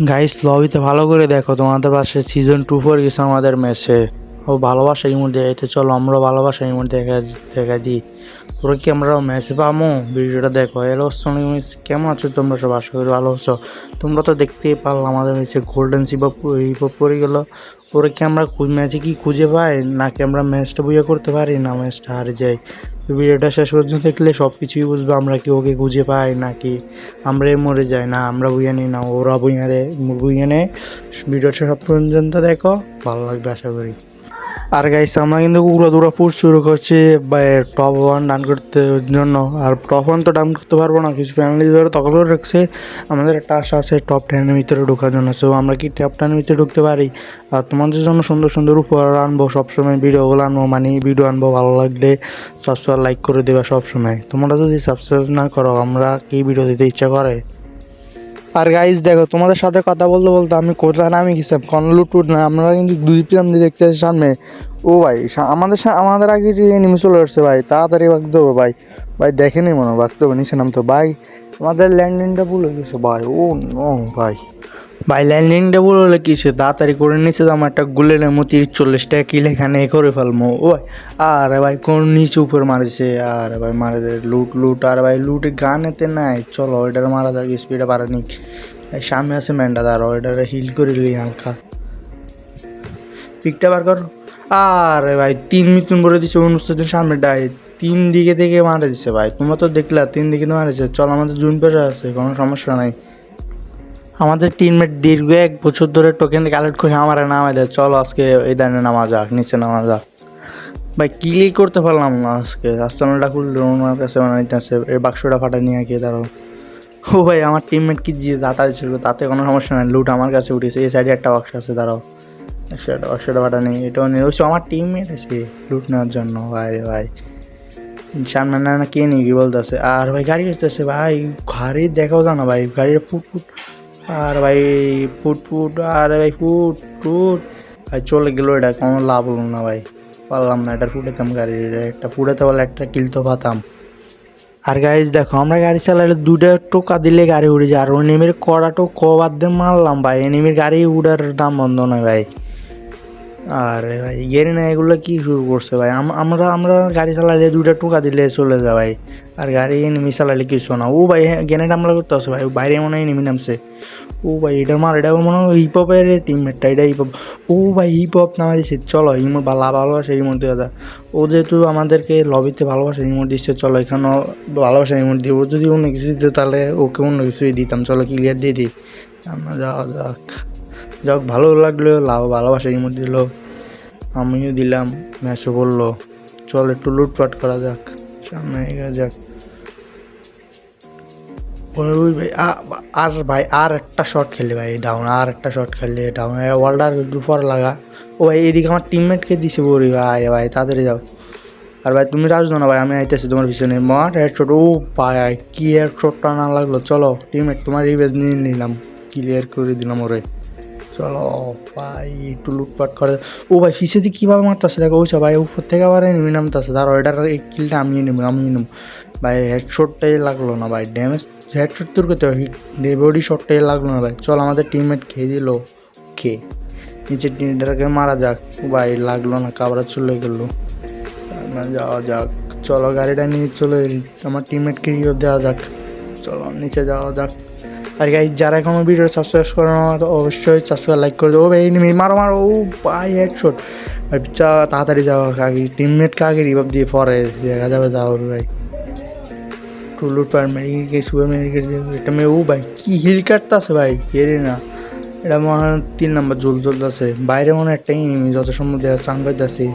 Guys লবিতে ভালো করে দেখো, তোমাদের পাশে সিজন 2 পর গেছে আমাদের ম্যাচে। ও ভালোবাসা ইমোট দেখাইতে, চলো আমরা ভালোবাসা ইমোট দেখা দিই। তোরা কি আমরা ম্যাচে পাবো? ভিডিওটা দেখো। হ্যালো আসসালামু আলাইকুম, কেমন আছো তোমরা সব? আশা করি ভালো আছো। তোমরা তো দেখতেই পারলাম আমাদের ম্যাচে গোল্ডেন হিপ পড়ে গেল। ওরা কি আমরা ম্যাচে কি খুঁজে পাই, নাকি আমরা ম্যাচটা বুঝে করতে পারি না ম্যাচটা হারে যাই? তো ভিডিওটা শেষ পর্যন্ত দেখলে সব কিছুই বুঝবো, আমরা কি ওকে খুঁজে পাই নাকি আমরাই মরে যাই। না আমরা বুঝে নিই, না ওরা বুঝে নেয়। ভিডিওটা সব পর্যন্ত দেখো, ভালো লাগবে আশা করি। আর গাইস আমরা কিন্তু উড়া পুশ শুরু করছি টপ 1 ডান করতে জন্য। আর টপ 1 তো ডাউন করতে পারবো না, কিছু ফ্যামিলি ধরে তখন করে রাখছে। আমাদের একটা আশা আছে টপ 10 এর ভিতরে ঢোকার জন্য। সো আমরা কি টপ 10 এর ভিতরে ঢুকতে পারি? আর তোমাদের জন্য সুন্দর সুন্দর উপহার আনবো সবসময়, ভিডিওগুলো আনবো, মানে ভিডিও আনবো। ভালো লাগলে সাবস্ক্রাইব লাইক করে দেবা সবসময়। তোমরা যদি সাবস্ক্রাইব না করো আমরা কি ভিডিও দিতে ইচ্ছা করে? আর গাইজ দেখো, তোমাদের সাথে কথা বলতে বলতে আমি কোথায় নামে গেছিলাম, কোনো লুটুট না। আমরা কিন্তু দুই প্লেয়ার দেখতে আসছি সামনে। ও ভাই আমাদের আগে এনিমি চলে আসছে ভাই, তাড়াতাড়ি ভাগতে হবে ভাই। ভাই দেখেনি মনে হয় ভাগতে হবে, নিচে নামতে। ভাই আমাদের ল্যান্ডিংটা ভুল হয়ে গেছে ভাই। ও নো ভাই, ভাই ল্যান্ডিংটা ভুল হলে কিসে, তাড়াতাড়ি করে নিচে আমার একটা গুলের মতো 40 টাকা কিল এখানে করে ফেলবো। ও ভাই, আরে ভাই কোন নিচে উপরে মারেছে। আরে ভাই মারে দে, লুট। আর ভাই লুটে গান এতে নাই, চলো ওইটার মারা যাক, স্পিডে বাড়ানি। ভাই সামনে আছে ম্যান্ডা, দাঁড়ো ওইটারে হিল করে লি হালকা। পিকটা বার কর। আরে ভাই 3 মিথুন করে দিছে অনুষ্ঠানের সামনে ডাই, 3 দিকে থেকে মারা দিছে ভাই। তোমরা তো দেখলা 3 দিকে মারেছে। চল আমাদের জুন পেরে আছে, কোনো সমস্যা নাই। আমাদের টিমমেট দীর্ঘ 1 বছর ধরে টোকেন কালেক্ট করে আমার নামাই দেয়। চলো আজকে এই দানে নামা যাক, নিচে নামা যাক। ভাই কিলি করতে পারলাম না আজকে। আস্তানাটা খুললো ওনার কাছে বানাইতেছে, এই বাক্সটা ফাটা নিয়ে গিয়ে দাঁড়ো। ও ভাই আমার টিমমেট কি দিয়ে দাঁতা ছিল, তাতে কোনো সমস্যা নাই। লুট আমার কাছে উঠেছে, এই সাইডে একটা বাক্স আছে, দাঁড়াও। সেটা ফাটা নেই, এটাও নেই। ওই আমার টিমমেট আছে লুট নেওয়ার জন্য। ভাই রে ভাই, সামনে না কে নিয়ে কি বলতেছে। আর ভাই গাড়ি আসতেছে ভাই, গাড়ি দেখাও জানো ভাই, গাড়ির ফুট। আর ভাই ফুট। আরে ভাই ফুট ভাই চলে গেলো। এটা কোনো লাভ হলো না ভাই, পারলাম না। এটা ফুটাতাম গাড়ির, একটা ফুটাতে পারলে একটা কিল তো পাতাম। আর গাড়ি দেখো, আমরা গাড়ি চালাইলে 2টা টোকা দিলে গাড়ি উড়ে যায়। আর এনিমির কড়া কবার দিয়ে মারলাম ভাই, এনিমির গাড়ি উড়ার দাম বন্ধ নয় ভাই। আরে ভাই গেরি না, এগুলো কি শুরু করছে ভাই? আমরা গাড়ি চালাইলে 2টা টোকা দিলে চলে যায় ভাই, আর গাড়ি এনিমি চালাইলে কিছু না। ও ভাই গেনেট হামলা করতে আসে ভাই, বাইরে মনে হয় এনিমি নামছে। ও ভাই এটা মার, এটা মনে হয় হিপ হপের টিমমেটটা, এটা হিপ হপ। ও ভাই হিপ হপ নামা দিচ্ছে, চলো ইমোট ভালোবাসা ইমোট দেওয়া যায়। ও যেহেতু আমাদেরকে লবিতে ভালোবাসা ইমোট দিচ্ছে, চলো এখানেও ভালোবাসা ইমোট দিব। যদি অন্য কিছু দিত তাহলে ওকে অন্য কিছুই দিতাম। চলো ক্লিয়ার দিয়ে দিই, আমরা যাওয়া যাক। ভালো লাগলো, ভালোবাসা ইমোট দিল, আমিও দিলাম, ম্যাচও বললো। চল একটু লুটপাট করা যাক, সামনে এগিয়ে যাক। ওই ভাই আর ভাই আর একটা শট খেলে ভাই ডাউন, আর একটা শট খেললে ডাউন। ওয়ার্ল্ডার দুপুর লাগা। ও ভাই এদিকে আমার টিমমেটকে দিছে বলি ভাই। ভাই তাড়াতাড়ি যাও। আর ভাই তুমি রাখছো না ভাই, আমি আইতেছি তোমার পিছনে। মার হেডশট। ও ভাই কি হেডশটটা না লাগলো। চলো টিমমেট তোমার রিভেজ নিয়ে নিলাম, ক্লিয়ার করে দিলাম ওরে। চলো ভাই একটু লুটপাট করে। ও ভাই ফিসে দিয়ে কীভাবে মারতেছে দেখো। ওইসব ভাই উপর থেকে আবার নেমে নামতেছে, তার ওইটার এই কিলটা আমিও নেবো। ভাই হেডশটটাই লাগলো না ভাই, ড্যামেজ হেডশট তোর করতে হবে, বডি শটটাই লাগলো না ভাই। চল আমাদের টিমমেট খেয়ে দিল, খেয়ে নিচের টিমটাকে মারা যাক। ভাই লাগলো না, কাবড়া চলে গেলো। যাওয়া যাক, চলো গাড়িটা নিয়ে চলে আমার টিমমেটকে রিভিউ দেওয়া যাক। চলো নিচে যাওয়া যাক। আর গাইস যারা এখনো ভিডিও সাবস্ক্রাইব করে না অবশ্যই সাবস্ক্রাইব লাইক করে দেবো। এই নিমি মারো। ও ভাই হেডশট। ভাই তাড়াতাড়ি যাওয়া, আগে টিমমেটকে আগে রিভাব দিয়ে পরে দেখা যাবে। যাও ভাই টুলুট পার মেডিকেট সুপার মেডিকেট এটা মেয়ে। ও ভাই কি হিল কাটতেছে ভাই, কেড়ে না। এটা মনে হয় 3 নম্বর জ্বলতেছে বাইরে, মনে হয় একটা এনিমি যত সম্ভব দেওয়া চান পাইতেছি।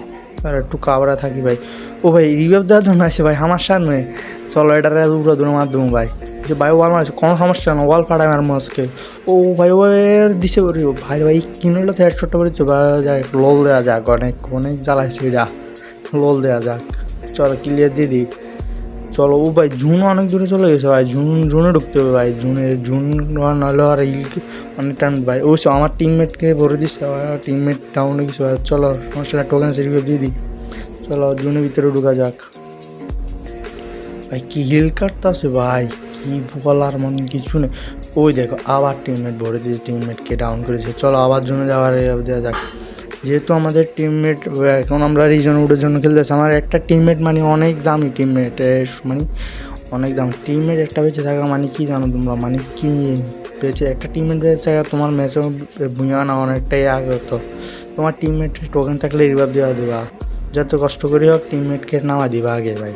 আর একটু কাবড়া থাকি ভাই। ও ভাই রিভাব দেওয়ার জন্য আসে ভাই আমার সামনে। চলো এটারে উড়া দূরের মাধ্যমে ভাই, যে ভাই ওয়াল মারছে, কোনো সমস্যা না, ওয়াল ফাটাই মারবো আজকে। ও ভাই ও দিছে করি ভাই। ভাই কিনলো তো হেডশটটা করেছে ভাই, যাক লোল দেওয়া যাক। অনেক অনেক জ্বালাইছে এটা, লোল দেওয়া যাক। চলো ক্লিয়ার দিয়ে দিই। চলো। ও ভাই জুন অনেক দূরে চলে গেছে ভাই, জুনে ঢুকতে হবে ভাই। জুন নাহলে আর অনেক টাইম ভাই। ও আমার টিমমেটকে ভরে দিচ্ছে, টিমমেট ডাউনে গেছে ভাই। চলো সমস্যা টোকেন সেরিকে দিয়ে দিই। চলো জুনের ভিতরে ঢুকা যাক। ভাই কি হিল কাটতে আছে ভাই, কি বলার মন কিছু নেই। ওই দেখো আবার টিমমেট ভরে দিয়েছে, টিমমেটকে ডাউন করেছে। চলো আবার জন্য যাওয়ার দেওয়া যাক। যেহেতু আমাদের টিমমেট এখন আমরা রিজন উডের জন্য খেলতেছি, আমার একটা টিমমেট মানে অনেক দামি টিমমেট, মানে অনেক দাম টিমমেট একটা বেঁচে থাকা মানে কি জানো তোমরা, মানে কি বেঁচে একটা টিমমেট বেঁচে থাকা তোমার ম্যাচে ভুঁয়া না অনেকটাই আগে হতো। তোমার টিমমেট টোকেন থাকলে রিভাইভ দেওয়া যত কষ্ট করি হোক টিমমেটকে নামা দিবা আগে ভাই।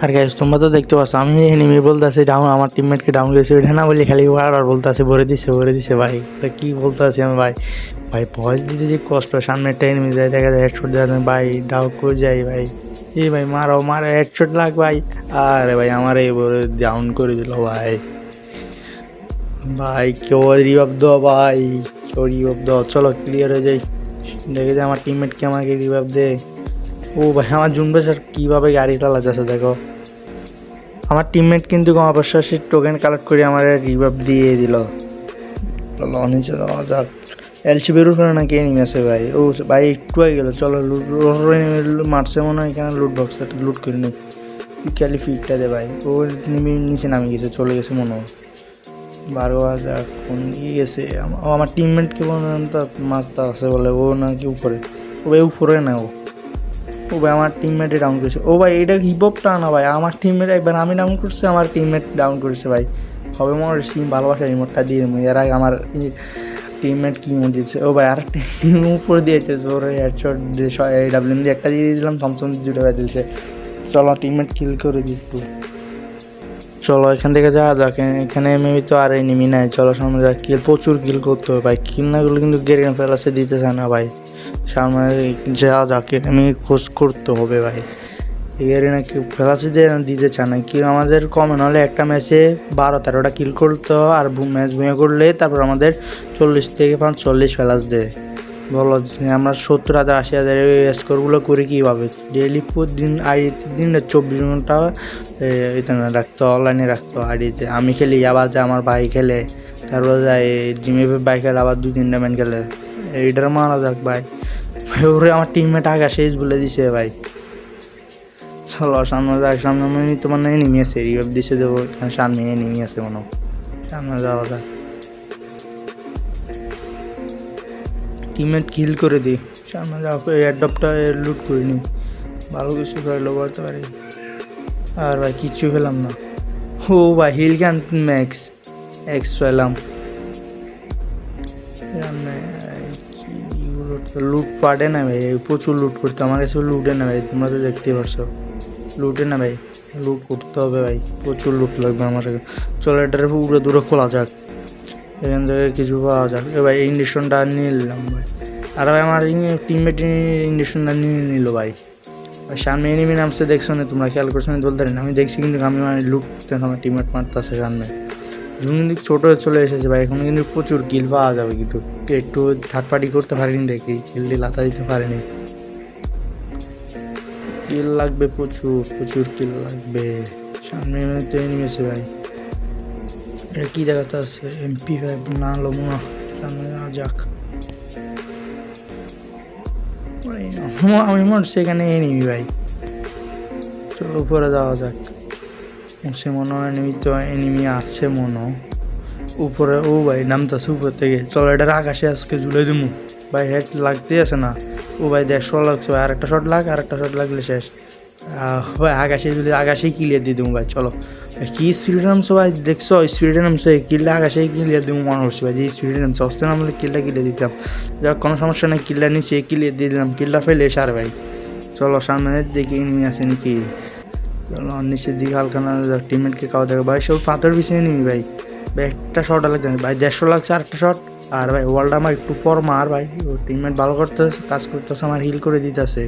আর গাইস তোমরা তো দেখতে পাচ্ছ আমি এনিমি বলতেছি ডাউন, আমার টিমমেটকে ডাউন করেছি, ওইটা না বলি খালি আর বলতেছে ভরে দিছে ভাই। এটা কী বলতেছি আমি ভাই, ভাই ভয়েস দিতে যে কষ্ট, সামনে একটা এনিমি যায় দেখা যায় হেডশট দেওয়া ভাই, ডাউ করে যাই ভাই, এই ভাই মারো হেডশট লাগ ভাই। আরে ভাই আমার এই বলে ডাউন করে দিল ভাই। ভাই কেউ রিভাইভ দাও ভাই, কেউ রিভাইভ দাও। চলো ক্লিয়ার হয়ে যাই, দেখে যে আমার টিমমেটকে আমাকে রিভাইভ দে। ও ভাই আমার জুনবে স্যার কীভাবে গাড়ি চালাচ্ছে দেখো। আমার টিমমেট কিন্তু অবশ্যই সে টোকেন কালেক্ট করে আমার রিভাইভ দিয়ে দিল। চলো নিচে যাওয়া যাক। এলসি বেরোর করে নাকি এনিমি আছে ভাই। ও ভাই একটু হয়ে গেলো, চলো লুট মারছে মনে হয় এখানে লুট বক্স লুট করে নিই। ক্যালি ফিটটা দে ভাই, ও নিচে নামে গেছে, চলে গেছে মনে হয় 12,000 কোন দিয়ে গেছে। আমার টিমমেটকে বললাম তো মাছটা আছে বলে, ও নাকি উপরে, ও ভাই উপরে না ও ভাই আমার টিমমেটে ডাউন করেছে। ও ভাই এটা হিপহপটা না ভাই, আমার টিমমেট একবার আমি ডাউন করছে, আমার টিমমেট ডাউন করেছে ভাই। হবে মনে সিম ভালোবাসা রিমোটটা দিয়ে এর আগে আমার টিমমেট কি ইমোট দিচ্ছে। ও ভাই আর একটা উপরে দিয়েছে ওর হেডশট ডাব্লিউএম দিয়ে একটা দিয়ে দিলাম, থমসন দুটো হয়ে দিয়েছে। চলো টিমমেট কিল করে দিই একটু। চলো এখান থেকে যাওয়া যাক, এখানে মেবি তো আর এনিমি নাই। চলো সামনে যা, কিল প্রচুর কিল করতে হবে ভাই, কিল না করলে কিন্তু গেরিনা ফেলাসে দিতে চায় না ভাই। সামনে যাওয়া যাক, আমি খোঁজ করতে হবে ভাই। গেরিনা কি ফেলাসে দিতে চায় না, কি আমাদের কমে নাহলে একটা ম্যাচে 12-13টা কিল করতে হয়, আর ম্যাচ ভুঁয়ে করলে তারপর আমাদের 40 থেকে 45 ফেলাস দেয়। বলো আমরা 70,000 80,000 স্কোরগুলো করি কীভাবে? ডেইলি প্রতিদিন দিনে 24 ঘন্টা এখানে রাখতো, অনলাইনে রাখতো আইডিতে। আমি খেলি, আবার যে আমার ভাই খেলে, তারপর যায় জিমে ভাই খেলে, আবার 2-3টা ম্যান খেলে। এইটার মারা যাক ভাই। ওরে আমার টিমমেট আগা শেষ বলে দিছে ভাই। চলো সামনে যাক, সামনে আমি তোমার এনিমি আছে, রিভাইভ দিছে দেবো, সামনে এনিমি আছে মনে, সামনে যাওয়া যাক। টিমমেট কিল করে দিই, সামনে যাও। এয়ারড্রপটা লুট করে নিই, ভালো কিছু করলেও বলতে পারি। আর ভাই কিচ্ছু পেলাম না। ও ভাই হিল গান ম্যাক্স এক্স পেলাম। লুট পাটে না ভাই, প্রচুর লুট করতে, আমার কাছে লুটে না ভাই, তোমরা তো দেখতেই পারছো লুটে না ভাই, লুট করতে হবে ভাই, প্রচুর লুট লাগবে আমার। চলো এটার উপরে দূরে খোলা যাক, এখান থেকে কিছু পাওয়া যাক। এ ভাই ইন্ডাকশনটা নিয়ে নিলাম ভাই। আর ভাই আমার টিমমেট ইন্ডাকশনটা নিয়ে নিল ভাই। সামনে এনিমি নামছে দেখছো না তোমরা, খেয়াল করছো না বলতে না, আমি দেখছি কিন্তু আমি লুটতে আমার টিমমেট মারতেছে সামনে। জুন কিন্তু ছোটো হয়ে চলে এসেছে ভাই, এখন কিন্তু প্রচুর কিল পাওয়া যাবে, কিন্তু একটু থার্ড পার্টি করতে পারিনি দেখি, কিলটি লাতা দিতে পারিনি। কিল লাগবে প্রচুর কিল লাগবে। সামনে তো এনিমি আছে ভাই, এটা কী দেখাতে আছে? MP5 না হলো মনে, সামনে যাক। আমি মনে হচ্ছে এখানে এনিমি ভাই, চলো উপরে যাওয়া যাক। সে মনে হয় এনিমি তো এনিমি আছে মনে উপরে। ও ভাই নামতেছে উপর থেকে, চলো এটার আকাশে আজকে ঝুলে দিমু ভাই। হেড লাগতে আছে না, ও ভাই 150 লাগছে ভাই, আরেকটা শট লাগলে শেষ ভাই। আকাশেই ক্লিয়ার দিয়ে দেবো ভাই। চলো কি স্পিডে নামছো ভাই, দেখছো স্পিডে নামছে, কিলটা আকাশেই ক্লিয়ার দেবো মনে হচ্ছে ভাই, যে স্পিডে নামছে অস্তে নামলে কিলটা ক্লিয়ার দিতাম। যাক কোনো সমস্যা নেই, কিলটা নিচে ক্লিয়ার দিয়ে দিলাম, কিলটা ফেলে সার ভাই। চলো সামনে দেখি এনিমি আছে নাকি। চলো নিচের দিকে হালকা না টিমমেটকে খাওয়া দেখো ভাই, সব পাথর পিছিয়ে নিবি ভাই। ভাই একটা শট লাগছে ভাই, 150 লাগছে আরেকটা শট। আর ভাই ওয়ালটা আমার একটু পর মার ভাই, ও টিমমেট ভালো কাজ করতেছে, আমার হিল করে দিতেছে,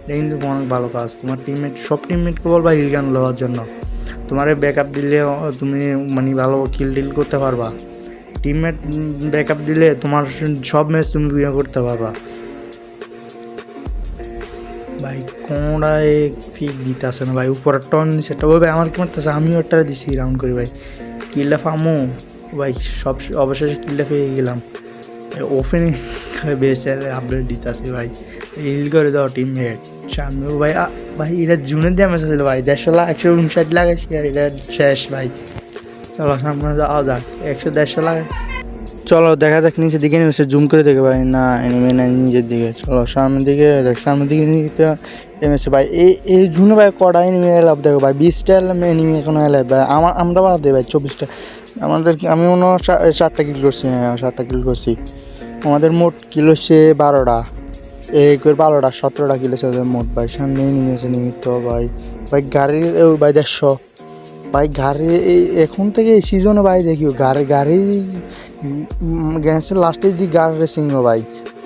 এটা কিন্তু অনেক ভালো কাজ। তোমার সব টিমমেটকে বলবা হিল গান লওয়ার জন্য, তোমার ব্যাকআপ দিলে তুমি মানে ভালো কিল করতে পারবা। টিমমেট ব্যাকআপ দিলে তোমার সব ম্যাচ তুমি বিয়ে করতে পারবা ভাই। কোনটায় ফিক দিতে আসে না ভাই, উপরের টন সেটা ভাই আমার কি মারতেছে, আমিও একটা দিছি রাউন্ড করি ভাই, কিলটা ফামো ভাই। সব অবশেষে কিলটা পেয়ে গেলাম। ওপেনিং বেস আপডেট দিতে আসে ভাই, হিল করে দাও টিমমেট সামনে ভাই। ভাই এটা জুনের ড্যামেজ ছিল ভাই 150 লাগাইছি আর এটা শেষ ভাই। চলো সামনে যাওয়া যাক, 100-150 লাগাই। চলো দেখা যাক নিচের দিকে নেমেছে, জুম করে দেখে ভাই না এনিমে নাই নিচের দিকে। চলো সামনের দিকে দেখ, সামনের দিকে নেমেছে ভাই। এই জুনে ভাই কটা এনিমে এলাম দেখো ভাই, 20টা এনিমে এখনো এলাম ভাই। আমরা বাদ দেয় ভাই 24টা। আমি মনে হয় 7টা কিল করছি, হ্যাঁ 7টা কিল করছি। আমাদের মোট কিল হচ্ছে 12টা, এই 12টা 17টা কিল হচ্ছে মোট ভাই। সামনে নেমেছে নিমিত্ত ভাই। ভাই গাড়ির ভাই 150 ভাই। গাড়ি এই এখন থেকে এই সিজনে ভাই দেখিও গাড়ি গ্যাসের লাস্টের যে গাড়ি রেসিং ভাই,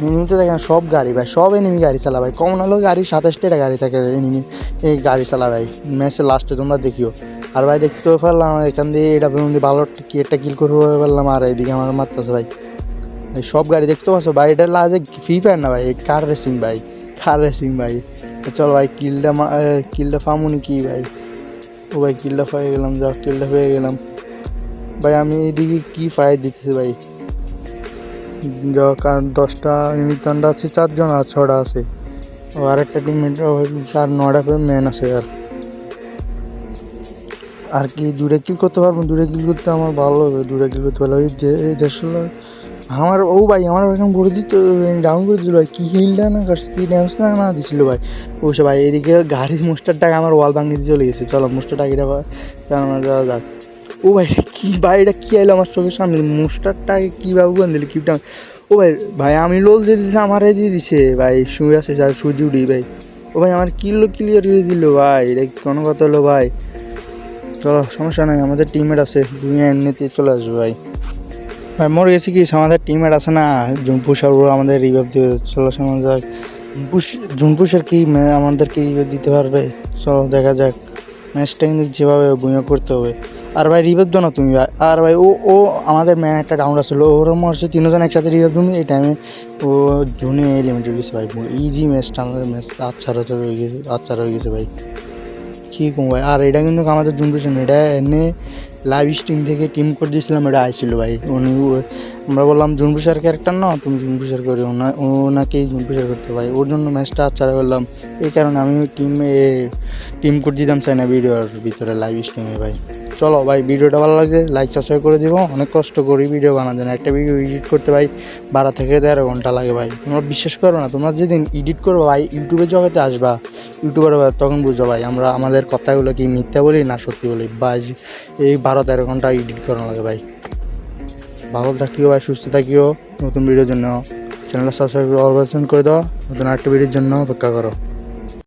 এনিমিতে দেখেন সব গাড়ি ভাই, সব এনিমি গাড়ি চালা ভাই। কম হলেও গাড়ি 27টা গাড়ি থাকে এনিমি এই গাড়ি চালা ভাই ম্যাচের লাস্টে, তোমরা দেখিও। আর ভাই দেখতেও পারলাম এখান দিয়ে এটা ভালো কি একটা কিল করে পারলাম, আর এইদিকে আমার মারতেছে ভাই। সব গাড়ি দেখতে পাচ্ছ ভাই, এটা লাজে ফ্রি ফায়ার না ভাই, কার রেসিং ভাই, কার রেসিং ভাই। চল ভাই কিলটা ফামুনি কি ভাই। ও ভাই কিলটা পেয়ে গেলাম, যাও কিলটা পেয়ে গেলাম ভাই। আমি এদিকে কি ফায়ার দিতেছি ভাই, কারণ 10টা নিমিত্তানটা আছে, 4জন আর 6টা আছে। ও আর একটা টিমমেট 9টা করে ম্যান আছে। আর কি দূরে কিল করতে পারবো, দূরে কিল করতে আমার ভালো হবে, দূরে কিল করতে ভালো। এই 150 আমার ও ভাই আমার এখন বলে দিত ডাউন করে দিল ভাই, কি হিলটা না কি ড্যামেজ না দিছিল ভাই। অবশ্য ভাই এদিকে গাড়ির মোস্টারটাকে আমার ওয়াল ভাঙিয়ে দিয়ে চলে গেছে। চলো মোস্টারটাকে যাওয়া যাক। ও ভাই কি ভাই, এটা কী আইলো আমার চোখের সামনে, মোস্টারটাকে কীভাবে বলে দিল কিপটা। ও ভাই ভাই আমি লোল দিয়ে দিয়েছি, আমারে দিয়ে দিছে ভাই। শুয়ে আছে যার সুজি উঠি ভাই। ও ভাই আমার ক্লিয়ার করে দিল ভাই, এটা কোনো কথা হলো ভাই। চলো সমস্যা নাই, আমাদের টিমমেট আছে, দুনিয়া এমনিতে চলে আসবে ভাই। ভাই মরে গেছি কি, আমাদের টিমমেট আছে না জুনপুষার, ওরা আমাদের রিভাইভ দেবে। চলো শোনা যাক জুনপুষার কি আমাদেরকে রিভাইভ দিতে পারবে। চলো দেখা যাক, ম্যাচটা কিন্তু যেভাবে বুঝে করতে হবে। আর ভাই রিভাইভ দাও না তুমি ভাই। আর ভাই ও আমাদের ম্যান একটা রাউন্ড আসলো, ওর মরছে 3জন একসাথে রিভাইভ তুমি। এই টাইমে ও জুনে লিমিটেড গেছে ভাই, ইজি ম্যাচটা আমাদের ম্যাচ আচ্ছা হয়ে গেছে ভাই। কী কম ভাই। আর এটা কিন্তু আমাদের জুনপুষার, এটা এনে লাইভ স্ট্রিম থেকে টিম করে দিয়েছিলাম, এটা আইছিল ভাই। আমরা বললাম জুনপুষার ক্যারেক্টার না, তুমি জুনপুষার করি ওনাকেই জুনপুষার করতে ভাই, ওর জন্য ম্যাচটা আচ্ছা করলাম। এই কারণে আমি টিম করে দিতাম চাই না ভিডিওর ভিতরে লাইভ স্ট্রিমে ভাই। চলো ভাই ভিডিওটা ভালো লাগে লাইক সাবস্ক্রাইব করে দিব। অনেক কষ্ট করি ভিডিও বানাতে, না একটা ভিডিও এডিট করতে ভাই 12 থেকে 13 ঘন্টা লাগে ভাই। তোমরা বিশ্বাস করো না, তোমরা যেদিন এডিট করবো ভাই ইউটিউবের জগতে আসবা, ইউটিউবার তখন বুঝো ভাই আমরা আমাদের কথাগুলো কি মিথ্যা বলি না সত্যি বলি ভাই। এই 12-13 ঘন্টা এডিট করানো লাগে ভাই। ভালো থাকিও ভাই, সুস্থ থাকিও। নতুন ভিডিওর জন্য চ্যানেলটা সাবস্ক্রাইব করে দাও, নতুন আরেকটা ভিডিওর জন্য অপেক্ষা করো।